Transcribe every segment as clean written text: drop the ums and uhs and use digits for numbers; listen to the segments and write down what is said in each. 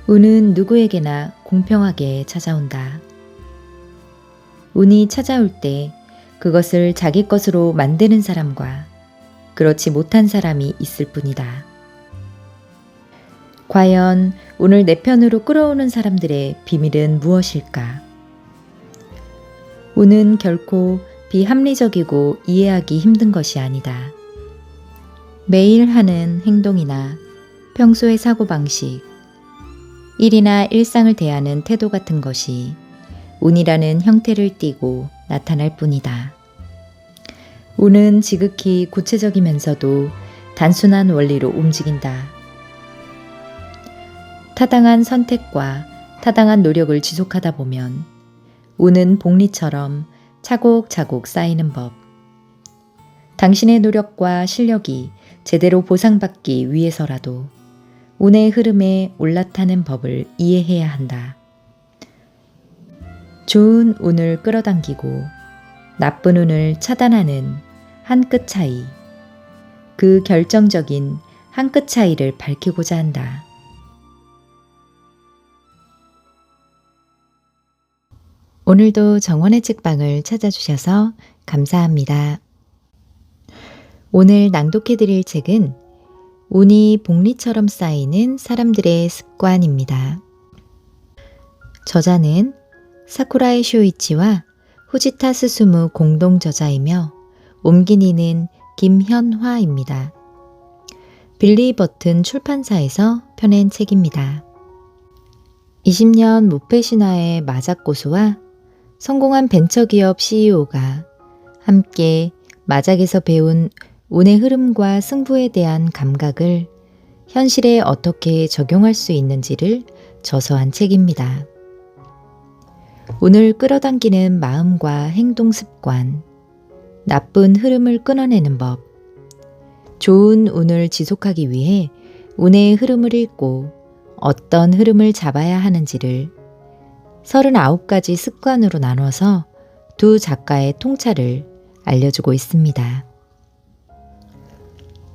운은 누구에게나 공평하게 찾아온다. 운이 찾아올 때 그것을 자기 것으로 만드는 사람과 그렇지 못한 사람이 있을 뿐이다. 과연 운을 내 편으로 끌어오는 사람들의 비밀은 무엇일까? 운은 결코 비합리적이고 이해하기 힘든 것이 아니다. 매일 하는 행동이나 평소의 사고방식, 일이나 일상을 대하는 태도 같은 것이 운이라는 형태를 띠고 나타날 뿐이다. 운은 지극히 구체적이면서도 단순한 원리로 움직인다. 타당한 선택과 타당한 노력을 지속하다 보면 운은 복리처럼 차곡차곡 쌓이는 법. 당신의 노력과 실력이 제대로 보상받기 위해서라도 운의 흐름에 올라타는 법을 이해해야 한다. 좋은 운을 끌어당기고 나쁜 운을 차단하는 한 끗 차이, 그 결정적인 한 끗 차이를 밝히고자 한다. 오늘도 정원의 책방을 찾아주셔서 감사합니다. 오늘 낭독해드릴 책은 운이 복리처럼 쌓이는 사람들의 습관입니다. 저자는 사쿠라이 쇼이치와 후지타 스수무 공동 저자이며 옮기니는 김현화입니다. 빌리 버튼 출판사에서 펴낸 책입니다. 20년 무패 신화의 마작고수와 성공한 벤처기업 CEO가 함께 마작에서 배운 운의 흐름과 승부에 대한 감각을 현실에 어떻게 적용할 수 있는지를 저서한 책입니다. 운을 끌어당기는 마음과 행동 습관, 나쁜 흐름을 끊어내는 법, 좋은 운을 지속하기 위해 운의 흐름을 읽고 어떤 흐름을 잡아야 하는지를 39가지 습관으로 나눠서 두 작가의 통찰을 알려주고 있습니다.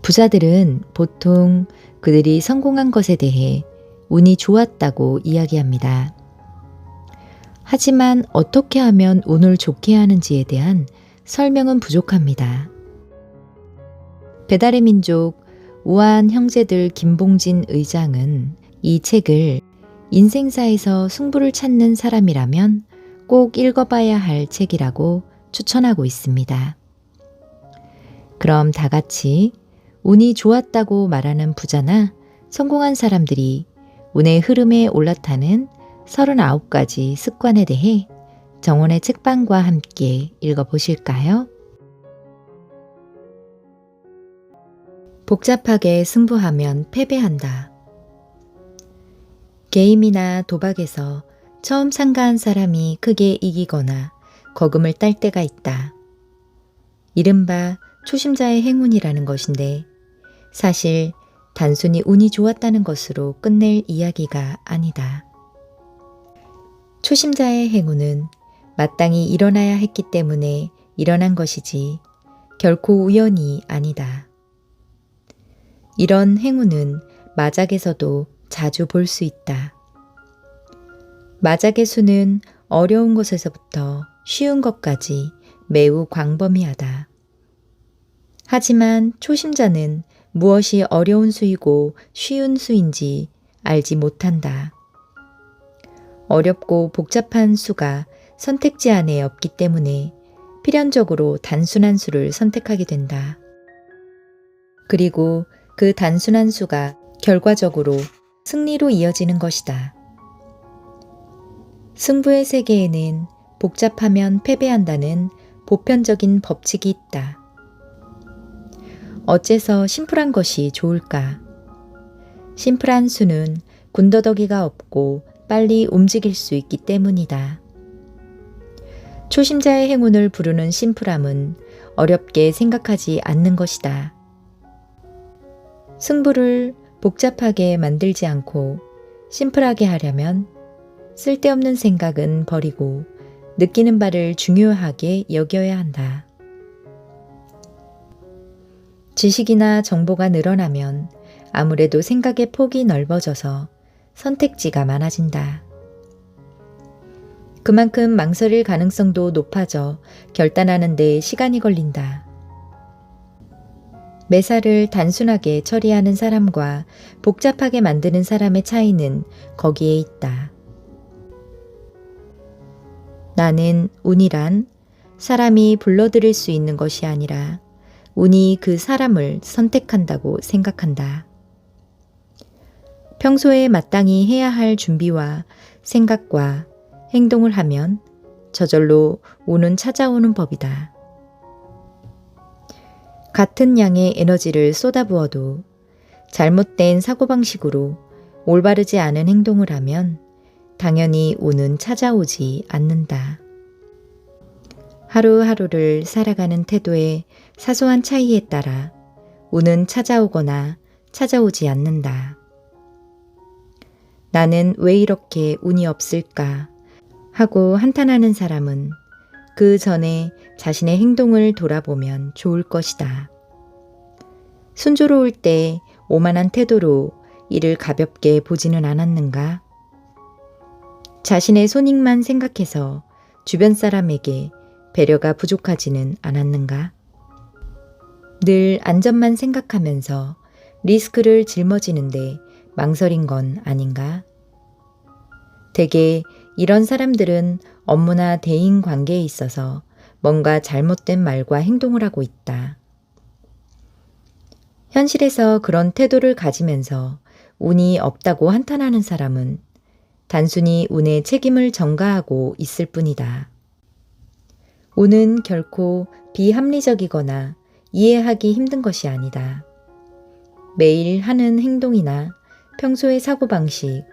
부자들은 보통 그들이 성공한 것에 대해 운이 좋았다고 이야기합니다. 하지만 어떻게 하면 운을 좋게 하는지에 대한 설명은 부족합니다. 배달의 민족 우아한 형제들 김봉진 의장은 이 책을 인생사에서 승부를 찾는 사람이라면 꼭 읽어봐야 할 책이라고 추천하고 있습니다. 그럼 다 같이 운이 좋았다고 말하는 부자나 성공한 사람들이 운의 흐름에 올라타는 39가지 습관에 대해 정원의 책방과 함께 읽어보실까요? 복잡하게 승부하면 패배한다. 게임이나 도박에서 처음 참가한 사람이 크게 이기거나 거금을 딸 때가 있다. 이른바 초심자의 행운이라는 것인데 사실 단순히 운이 좋았다는 것으로 끝낼 이야기가 아니다. 초심자의 행운은 마땅히 일어나야 했기 때문에 일어난 것이지 결코 우연이 아니다. 이런 행운은 마작에서도 자주 볼 수 있다. 마작의 수는 어려운 것에서부터 쉬운 것까지 매우 광범위하다. 하지만 초심자는 무엇이 어려운 수이고 쉬운 수인지 알지 못한다. 어렵고 복잡한 수가 선택지 안에 없기 때문에 필연적으로 단순한 수를 선택하게 된다. 그리고 그 단순한 수가 결과적으로 승리로 이어지는 것이다. 승부의 세계에는 복잡하면 패배한다는 보편적인 법칙이 있다. 어째서 심플한 것이 좋을까? 심플한 수는 군더더기가 없고 빨리 움직일 수 있기 때문이다. 초심자의 행운을 부르는 심플함은 어렵게 생각하지 않는 것이다. 승부를 복잡하게 만들지 않고 심플하게 하려면 쓸데없는 생각은 버리고 느끼는 바를 중요하게 여겨야 한다. 지식이나 정보가 늘어나면 아무래도 생각의 폭이 넓어져서 선택지가 많아진다. 그만큼 망설일 가능성도 높아져 결단하는 데 시간이 걸린다. 매사를 단순하게 처리하는 사람과 복잡하게 만드는 사람의 차이는 거기에 있다. 나는 운이란 사람이 불러들일 수 있는 것이 아니라 운이 그 사람을 선택한다고 생각한다. 평소에 마땅히 해야 할 준비와 생각과 행동을 하면 저절로 운은 찾아오는 법이다. 같은 양의 에너지를 쏟아부어도 잘못된 사고방식으로 올바르지 않은 행동을 하면 당연히 운은 찾아오지 않는다. 하루하루를 살아가는 태도의 사소한 차이에 따라 운은 찾아오거나 찾아오지 않는다. 나는 왜 이렇게 운이 없을까 하고 한탄하는 사람은 그 전에 자신의 행동을 돌아보면 좋을 것이다. 순조로울 때 오만한 태도로 이를 가볍게 보지는 않았는가? 자신의 손익만 생각해서 주변 사람에게 배려가 부족하지는 않았는가? 늘 안전만 생각하면서 리스크를 짊어지는데 망설인 건 아닌가? 대개 이런 사람들은 업무나 대인 관계에 있어서 뭔가 잘못된 말과 행동을 하고 있다. 현실에서 그런 태도를 가지면서 운이 없다고 한탄하는 사람은 단순히 운의 책임을 전가하고 있을 뿐이다. 운은 결코 비합리적이거나 이해하기 힘든 것이 아니다. 매일 하는 행동이나 평소의 사고방식,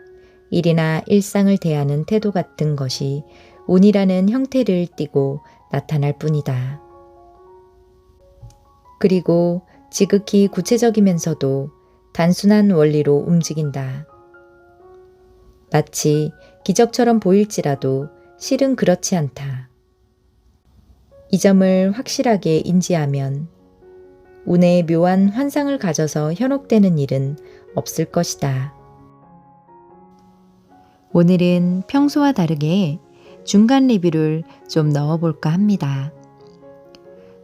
일이나 일상을 대하는 태도 같은 것이 운이라는 형태를 띠고 나타날 뿐이다. 그리고 지극히 구체적이면서도 단순한 원리로 움직인다. 마치 기적처럼 보일지라도 실은 그렇지 않다. 이 점을 확실하게 인지하면 운의 묘한 환상을 가져서 현혹되는 일은 없을 것이다. 오늘은 평소와 다르게 중간 리뷰를 좀 넣어볼까 합니다.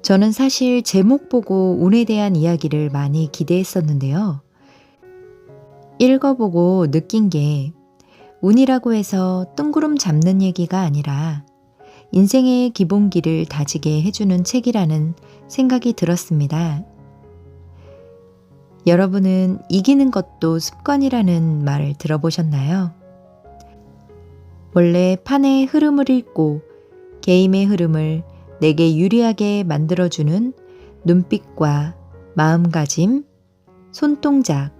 저는 사실 제목 보고 운에 대한 이야기를 많이 기대했었는데요. 읽어보고 느낀 게 운이라고 해서 뜬구름 잡는 얘기가 아니라 인생의 기본기를 다지게 해주는 책이라는 생각이 들었습니다. 여러분은 이기는 것도 습관이라는 말 들어보셨나요? 원래 판의 흐름을 읽고 게임의 흐름을 내게 유리하게 만들어주는 눈빛과 마음가짐, 손동작,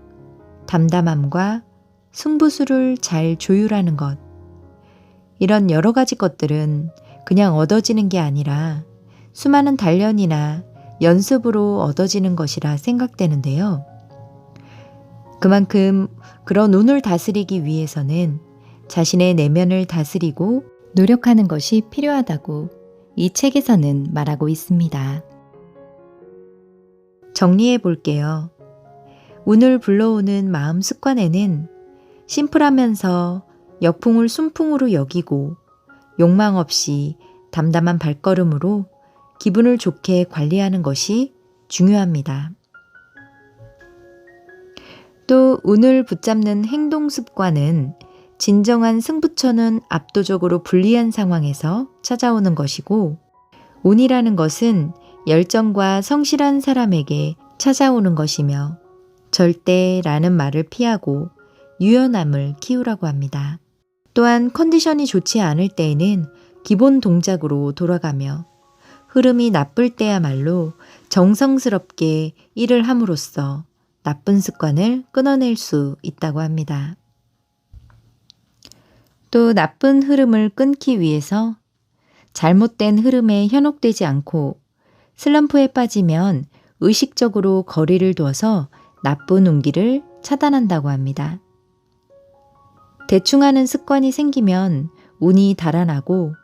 담담함과 승부수를 잘 조율하는 것. 이런 여러 가지 것들은 그냥 얻어지는 게 아니라 수많은 단련이나 연습으로 얻어지는 것이라 생각되는데요. 그만큼 그런 운을 다스리기 위해서는 자신의 내면을 다스리고 노력하는 것이 필요하다고 이 책에서는 말하고 있습니다. 정리해 볼게요. 운을 불러오는 마음 습관에는 심플하면서 역풍을 순풍으로 여기고 욕망 없이 담담한 발걸음으로 기분을 좋게 관리하는 것이 중요합니다. 또 운을 붙잡는 행동 습관은 진정한 승부처는 압도적으로 불리한 상황에서 찾아오는 것이고, 운이라는 것은 열정과 성실한 사람에게 찾아오는 것이며 절대라는 말을 피하고 유연함을 키우라고 합니다. 또한 컨디션이 좋지 않을 때에는 기본 동작으로 돌아가며 흐름이 나쁠 때야말로 정성스럽게 일을 함으로써 나쁜 습관을 끊어낼 수 있다고 합니다. 또 나쁜 흐름을 끊기 위해서 잘못된 흐름에 현혹되지 않고 슬럼프에 빠지면 의식적으로 거리를 두어서 나쁜 운기를 차단한다고 합니다. 대충 하는 습관이 생기면 운이 달아나고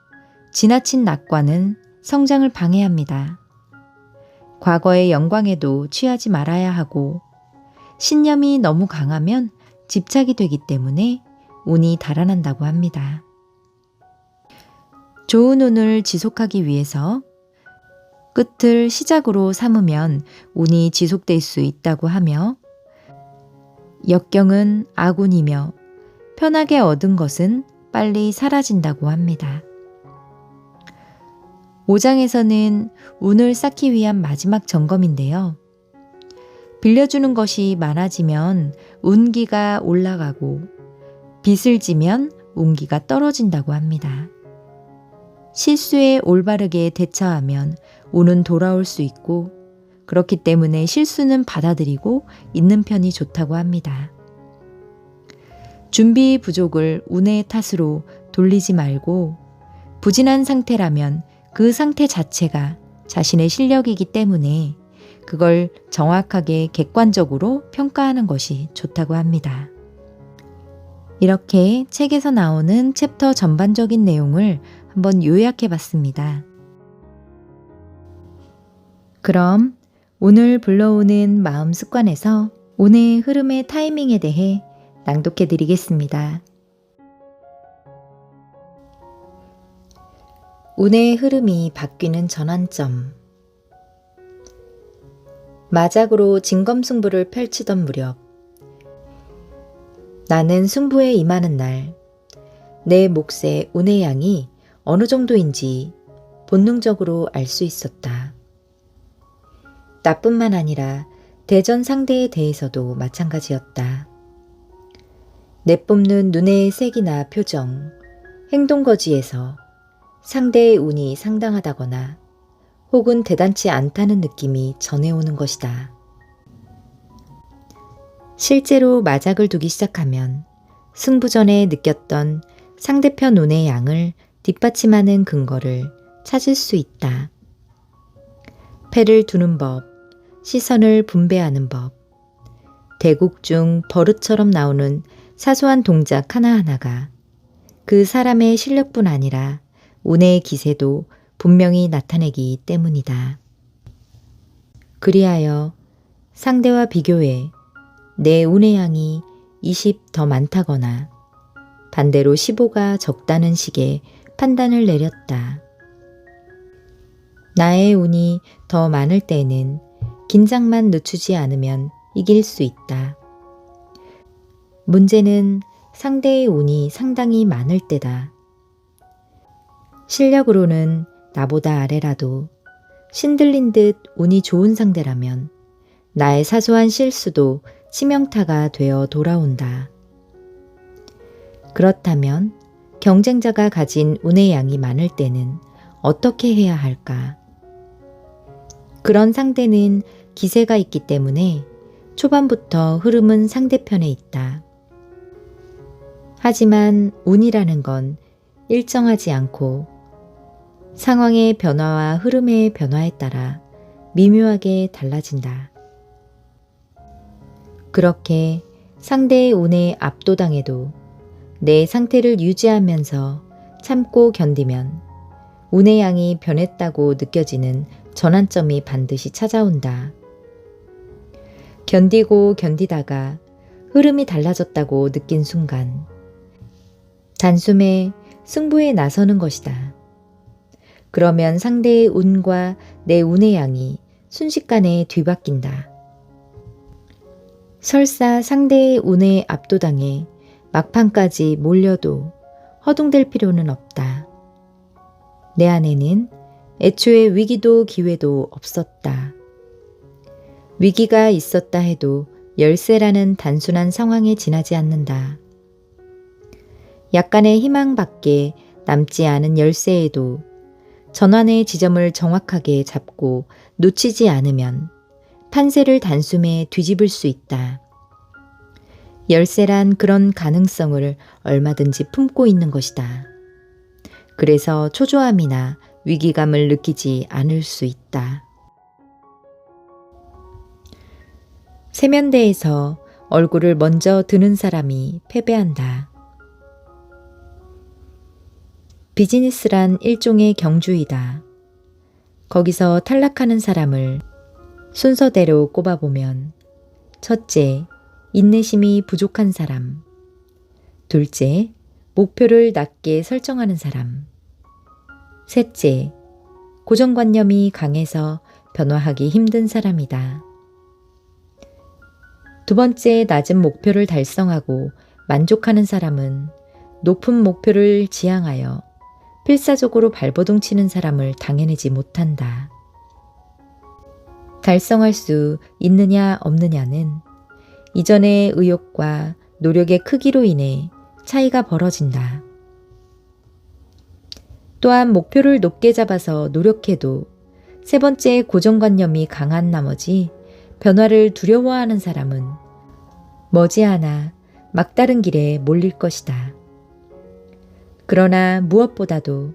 지나친 낙관은 성장을 방해합니다. 과거의 영광에도 취하지 말아야 하고 신념이 너무 강하면 집착이 되기 때문에 운이 달아난다고 합니다. 좋은 운을 지속하기 위해서 끝을 시작으로 삼으면 운이 지속될 수 있다고 하며 역경은 아군이며 편하게 얻은 것은 빨리 사라진다고 합니다. 5장에서는 운을 쌓기 위한 마지막 점검인데요. 빌려주는 것이 많아지면 운기가 올라가고 빚을 지면 운기가 떨어진다고 합니다. 실수에 올바르게 대처하면 운은 돌아올 수 있고 그렇기 때문에 실수는 받아들이고 있는 편이 좋다고 합니다. 준비 부족을 운의 탓으로 돌리지 말고 부진한 상태라면 그 상태 자체가 자신의 실력이기 때문에 그걸 정확하게 객관적으로 평가하는 것이 좋다고 합니다. 이렇게 책에서 나오는 챕터 전반적인 내용을 한번 요약해 봤습니다. 그럼 오늘 불러오는 마음 습관에서 운의 흐름의 타이밍에 대해 낭독해 드리겠습니다. 운의 흐름이 바뀌는 전환점. 마작으로 진검승부를 펼치던 무렵 나는 승부에 임하는 날 내 몫의 운의 양이 어느 정도인지 본능적으로 알 수 있었다. 나뿐만 아니라 대전 상대에 대해서도 마찬가지였다. 내뿜는 눈의 색이나 표정, 행동거지에서 상대의 운이 상당하다거나 혹은 대단치 않다는 느낌이 전해오는 것이다. 실제로 마작을 두기 시작하면 승부전에 느꼈던 상대편 운의 양을 뒷받침하는 근거를 찾을 수 있다. 패를 두는 법, 시선을 분배하는 법, 대국 중 버릇처럼 나오는 사소한 동작 하나하나가 그 사람의 실력뿐 아니라 운의 기세도 분명히 나타내기 때문이다. 그리하여 상대와 비교해 내 운의 양이 20 더 많다거나 반대로 15가 적다는 식의 판단을 내렸다. 나의 운이 더 많을 때는 긴장만 늦추지 않으면 이길 수 있다. 문제는 상대의 운이 상당히 많을 때다. 실력으로는 나보다 아래라도 신들린 듯 운이 좋은 상대라면 나의 사소한 실수도 치명타가 되어 돌아온다. 그렇다면 경쟁자가 가진 운의 양이 많을 때는 어떻게 해야 할까? 그런 상대는 기세가 있기 때문에 초반부터 흐름은 상대편에 있다. 하지만 운이라는 건 일정하지 않고 상황의 변화와 흐름의 변화에 따라 미묘하게 달라진다. 그렇게 상대의 운에 압도당해도 내 상태를 유지하면서 참고 견디면 운의 양이 변했다고 느껴지는 전환점이 반드시 찾아온다. 견디고 견디다가 흐름이 달라졌다고 느낀 순간 단숨에 승부에 나서는 것이다. 그러면 상대의 운과 내 운의 양이 순식간에 뒤바뀐다. 설사 상대의 운에 압도당해 막판까지 몰려도 허둥댈 필요는 없다. 내 안에는 애초에 위기도 기회도 없었다. 위기가 있었다 해도 열세라는 단순한 상황에 지나지 않는다. 약간의 희망밖에 남지 않은 열세에도 전환의 지점을 정확하게 잡고 놓치지 않으면 판세를 단숨에 뒤집을 수 있다. 열세란 그런 가능성을 얼마든지 품고 있는 것이다. 그래서 초조함이나 위기감을 느끼지 않을 수 있다. 세면대에서 얼굴을 먼저 드는 사람이 패배한다. 비즈니스란 일종의 경주이다. 거기서 탈락하는 사람을 순서대로 꼽아보면 첫째, 인내심이 부족한 사람. 둘째, 목표를 낮게 설정하는 사람. 셋째, 고정관념이 강해서 변화하기 힘든 사람이다. 두 번째, 낮은 목표를 달성하고 만족하는 사람은 높은 목표를 지향하여 필사적으로 발버둥 치는 사람을 당해내지 못한다. 달성할 수 있느냐 없느냐는 이전의 의욕과 노력의 크기로 인해 차이가 벌어진다. 또한 목표를 높게 잡아서 노력해도 세 번째 고정관념이 강한 나머지 변화를 두려워하는 사람은 머지않아 막다른 길에 몰릴 것이다. 그러나 무엇보다도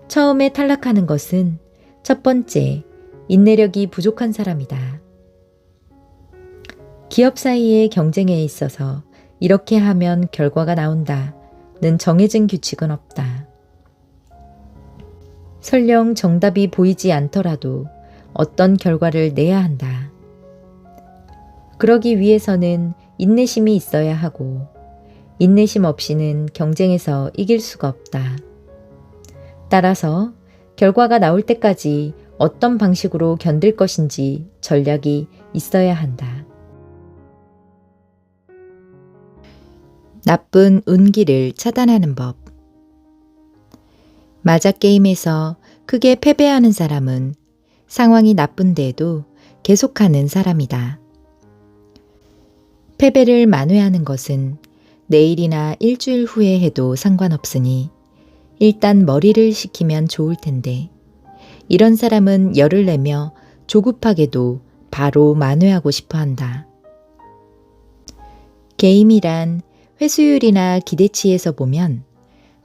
처음에 탈락하는 것은 첫 번째, 인내력이 부족한 사람이다. 기업 사이의 경쟁에 있어서 이렇게 하면 결과가 나온다는 정해진 규칙은 없다. 설령 정답이 보이지 않더라도 어떤 결과를 내야 한다. 그러기 위해서는 인내심이 있어야 하고 인내심 없이는 경쟁에서 이길 수가 없다. 따라서 결과가 나올 때까지 어떤 방식으로 견딜 것인지 전략이 있어야 한다. 나쁜 운기를 차단하는 법. 마자 게임에서 크게 패배하는 사람은 상황이 나쁜데도 계속하는 사람이다. 패배를 만회하는 것은 내일이나 일주일 후에 해도 상관없으니 일단 머리를 식히면 좋을 텐데 이런 사람은 열을 내며 조급하게도 바로 만회하고 싶어 한다. 게임이란 회수율이나 기대치에서 보면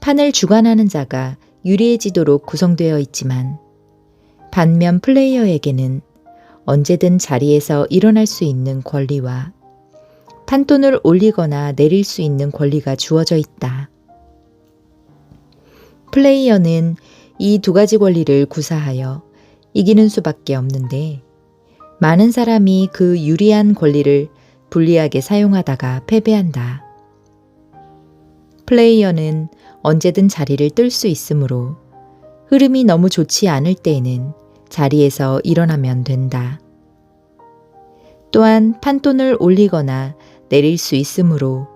판을 주관하는 자가 유리해지도록 구성되어 있지만 반면 플레이어에게는 언제든 자리에서 일어날 수 있는 권리와 판돈을 올리거나 내릴 수 있는 권리가 주어져 있다. 플레이어는 이 두 가지 권리를 구사하여 이기는 수밖에 없는데 많은 사람이 그 유리한 권리를 불리하게 사용하다가 패배한다. 플레이어는 언제든 자리를 뜰 수 있으므로 흐름이 너무 좋지 않을 때에는 자리에서 일어나면 된다. 또한 판돈을 올리거나 내릴 수 있으므로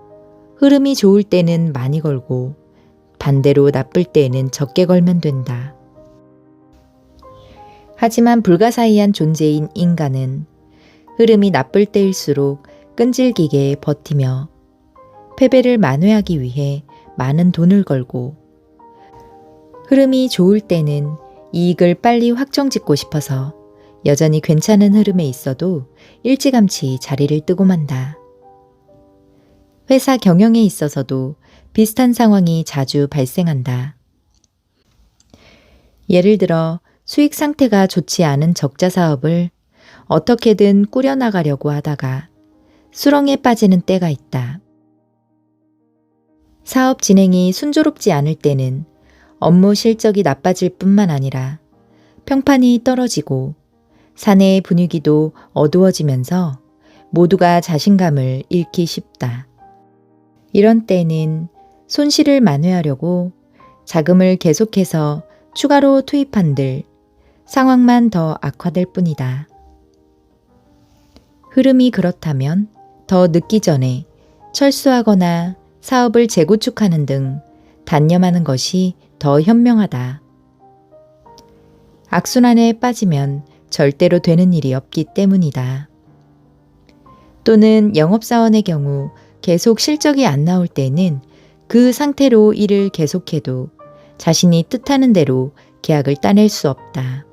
흐름이 좋을 때는 많이 걸고 반대로 나쁠 때에는 적게 걸면 된다. 하지만 불가사의한 존재인 인간은 흐름이 나쁠 때일수록 끈질기게 버티며 패배를 만회하기 위해 많은 돈을 걸고 흐름이 좋을 때는 이익을 빨리 확정짓고 싶어서 여전히 괜찮은 흐름에 있어도 일찌감치 자리를 뜨고 만다. 회사 경영에 있어서도 비슷한 상황이 자주 발생한다. 예를 들어 수익 상태가 좋지 않은 적자 사업을 어떻게든 꾸려나가려고 하다가 수렁에 빠지는 때가 있다. 사업 진행이 순조롭지 않을 때는 업무 실적이 나빠질 뿐만 아니라 평판이 떨어지고 사내의 분위기도 어두워지면서 모두가 자신감을 잃기 쉽다. 이런 때는 손실을 만회하려고 자금을 계속해서 추가로 투입한들 상황만 더 악화될 뿐이다. 흐름이 그렇다면 더 늦기 전에 철수하거나 사업을 재구축하는 등 단념하는 것이 더 현명하다. 악순환에 빠지면 절대로 되는 일이 없기 때문이다. 또는 영업사원의 경우 계속 실적이 안 나올 때는 그 상태로 일을 계속해도 자신이 뜻하는 대로 계약을 따낼 수 없다.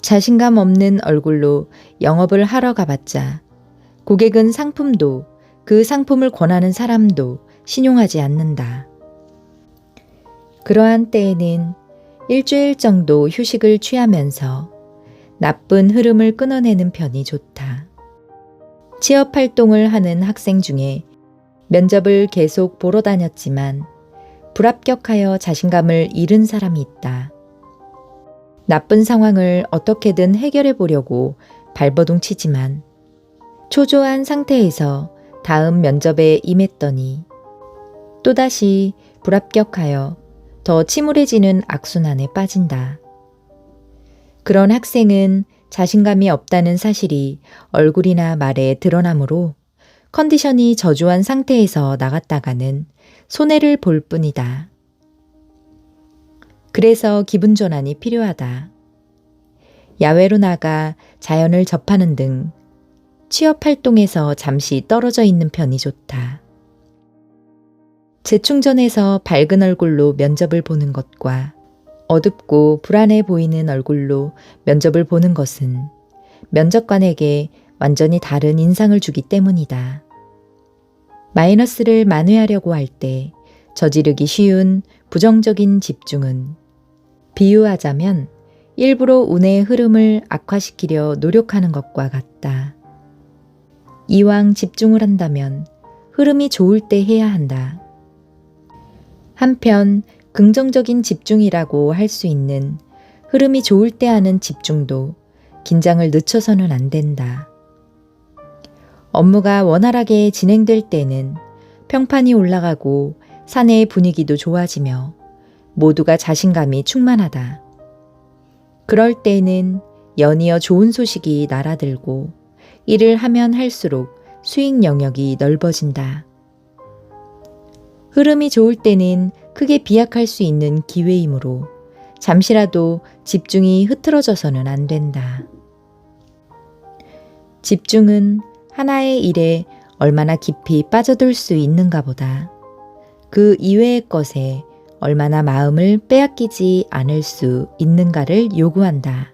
자신감 없는 얼굴로 영업을 하러 가봤자 고객은 상품도 그 상품을 권하는 사람도 신용하지 않는다. 그러한 때에는 일주일 정도 휴식을 취하면서 나쁜 흐름을 끊어내는 편이 좋다. 취업 활동을 하는 학생 중에 면접을 계속 보러 다녔지만 불합격하여 자신감을 잃은 사람이 있다. 나쁜 상황을 어떻게든 해결해 보려고 발버둥 치지만 초조한 상태에서 다음 면접에 임했더니 또다시 불합격하여 더 침울해지는 악순환에 빠진다. 그런 학생은 자신감이 없다는 사실이 얼굴이나 말에 드러나므로 컨디션이 저조한 상태에서 나갔다가는 손해를 볼 뿐이다. 그래서 기분 전환이 필요하다. 야외로 나가 자연을 접하는 등 취업 활동에서 잠시 떨어져 있는 편이 좋다. 재충전해서 밝은 얼굴로 면접을 보는 것과 어둡고 불안해 보이는 얼굴로 면접을 보는 것은 면접관에게 완전히 다른 인상을 주기 때문이다. 마이너스를 만회하려고 할 때 저지르기 쉬운 부정적인 집중은 비유하자면 일부러 운의 흐름을 악화시키려 노력하는 것과 같다. 이왕 집중을 한다면 흐름이 좋을 때 해야 한다. 한편 긍정적인 집중이라고 할 수 있는 흐름이 좋을 때 하는 집중도 긴장을 늦춰서는 안 된다. 업무가 원활하게 진행될 때는 평판이 올라가고 사내의 분위기도 좋아지며 모두가 자신감이 충만하다. 그럴 때는 연이어 좋은 소식이 날아들고 일을 하면 할수록 수익 영역이 넓어진다. 흐름이 좋을 때는 크게 비약할 수 있는 기회이므로 잠시라도 집중이 흐트러져서는 안 된다. 집중은 하나의 일에 얼마나 깊이 빠져들 수 있는가 보다 그 이외의 것에 얼마나 마음을 빼앗기지 않을 수 있는가를 요구한다.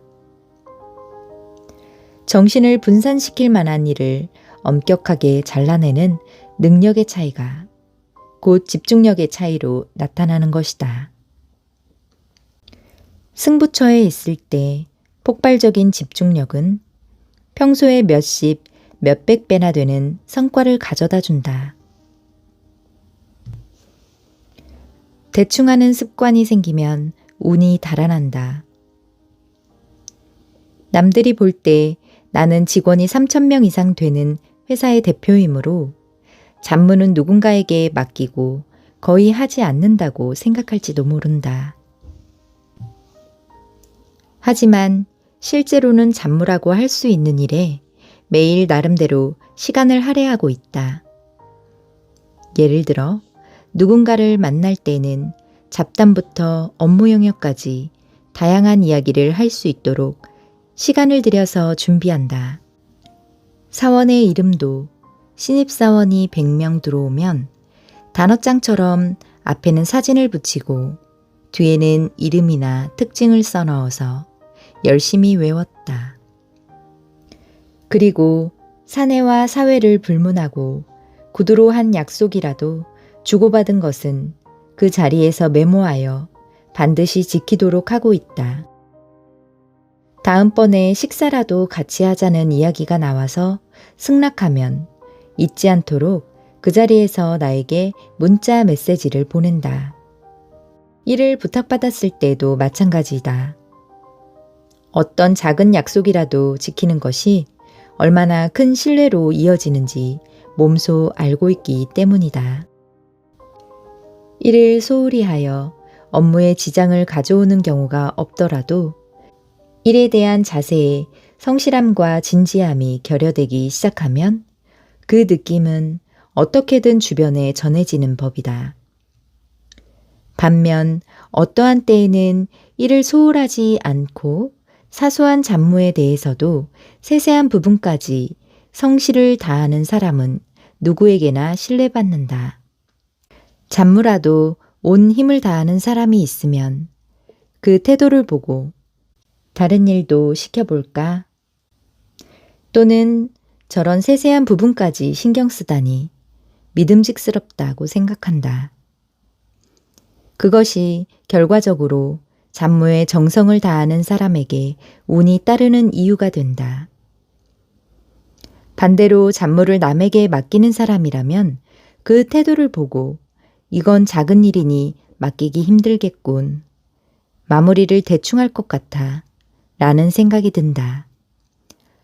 정신을 분산시킬 만한 일을 엄격하게 잘라내는 능력의 차이가 곧 집중력의 차이로 나타나는 것이다. 승부처에 있을 때 폭발적인 집중력은 평소에 몇십, 몇백 배나 되는 성과를 가져다 준다. 대충 하는 습관이 생기면 운이 달아난다. 남들이 볼 때 나는 직원이 3,000명 이상 되는 회사의 대표이므로 잡무는 누군가에게 맡기고 거의 하지 않는다고 생각할지도 모른다. 하지만 실제로는 잡무라고 할 수 있는 일에 매일 나름대로 시간을 할애하고 있다. 예를 들어 누군가를 만날 때는 잡담부터 업무 영역까지 다양한 이야기를 할 수 있도록 시간을 들여서 준비한다. 사원의 이름도 신입사원이 100명 들어오면 단어장처럼 앞에는 사진을 붙이고 뒤에는 이름이나 특징을 써넣어서 열심히 외웠다. 그리고 사내와 사회를 불문하고 구두로 한 약속이라도 주고받은 것은 그 자리에서 메모하여 반드시 지키도록 하고 있다. 다음번에 식사라도 같이 하자는 이야기가 나와서 승낙하면 잊지 않도록 그 자리에서 나에게 문자 메시지를 보낸다. 일을 부탁받았을 때도 마찬가지다. 어떤 작은 약속이라도 지키는 것이 얼마나 큰 신뢰로 이어지는지 몸소 알고 있기 때문이다. 이를 소홀히 하여 업무에 지장을 가져오는 경우가 없더라도 일에 대한 자세에 성실함과 진지함이 결여되기 시작하면 그 느낌은 어떻게든 주변에 전해지는 법이다. 반면 어떠한 때에는 일을 소홀하지 않고 사소한 잡무에 대해서도 세세한 부분까지 성실을 다하는 사람은 누구에게나 신뢰받는다. 잡무라도 온 힘을 다하는 사람이 있으면 그 태도를 보고 다른 일도 시켜볼까? 또는 저런 세세한 부분까지 신경 쓰다니 믿음직스럽다고 생각한다. 그것이 결과적으로 잡무에 정성을 다하는 사람에게 운이 따르는 이유가 된다. 반대로 잡무를 남에게 맡기는 사람이라면 그 태도를 보고 이건 작은 일이니 맡기기 힘들겠군. 마무리를 대충 할 것 같아. 라는 생각이 든다.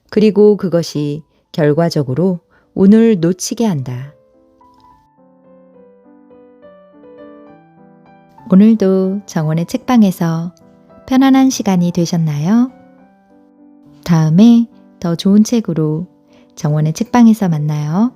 그리고 그것이 결과적으로 운을 놓치게 한다. 오늘도 정원의 책방에서 편안한 시간이 되셨나요? 다음에 더 좋은 책으로 정원의 책방에서 만나요.